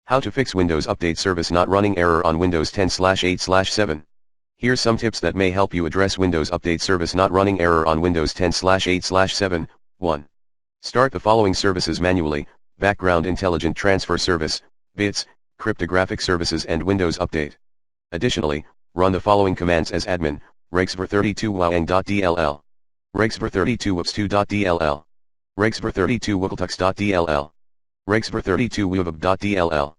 How to fix Windows Update service not running error on Windows 10/8/7. Here's some tips that may help you address Windows Update service not running error on Windows 10/8/7. 1. Start the following services manually: Background Intelligent Transfer Service, bits, cryptographic services and Windows Update. Additionally, run the following commands as admin: regsvr32wang.dll, regsvr32wups2.dll, regsvr32wupltux.dll, regsvr32wuvub.dll,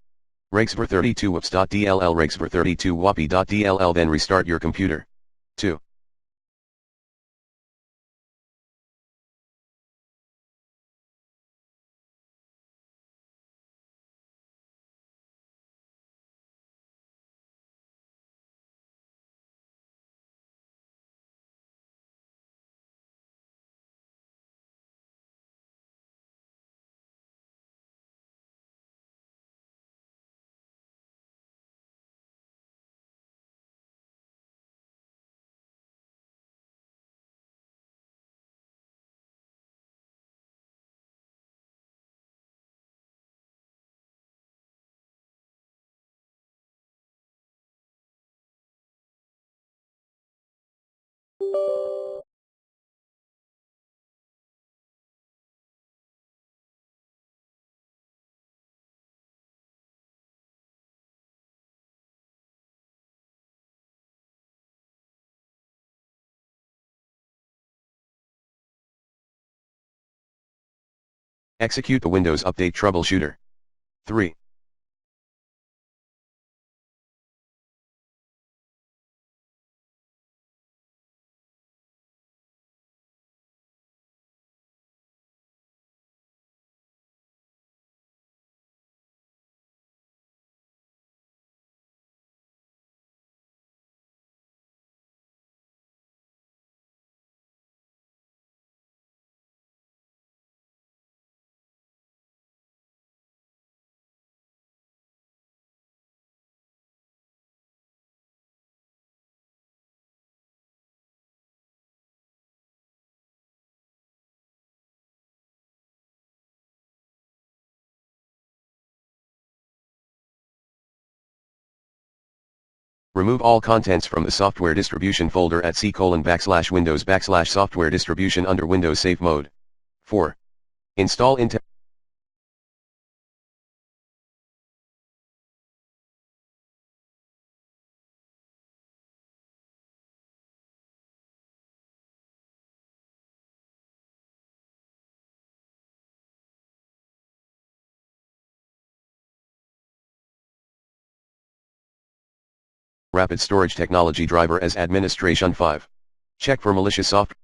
regsvr32wups.dll, regsvr32wapi.dll. Then restart your computer. 2. Execute the Windows Update troubleshooter. 3. Remove all contents from the software distribution folder at c:\windows\software distribution under Windows Safe Mode. 4. Install Intel. Rapid Storage Technology Driver as administration. 5. Check for malicious software.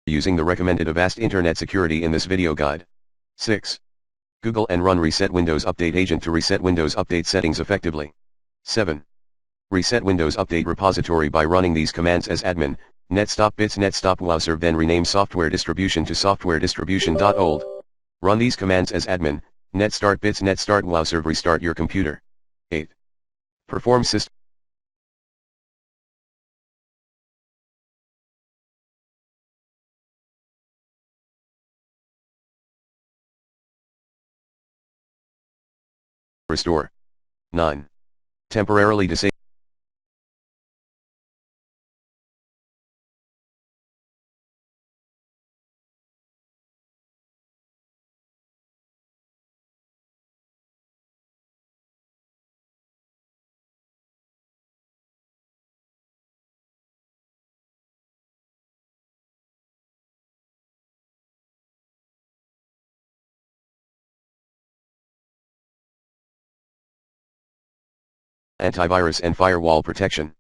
Using the recommended Avast Internet Security in this video guide. 6. Google and run Reset Windows Update Agent to reset Windows Update settings effectively. 7. Reset Windows Update repository by running these commands as admin: netstop bits netstop wowserve, then rename software distribution to software distribution.old. Run these commands as admin: netstart bits netstart wowserve, restart your computer. 8. Perform system restore. 9. Temporarily disable Antivirus and firewall protection.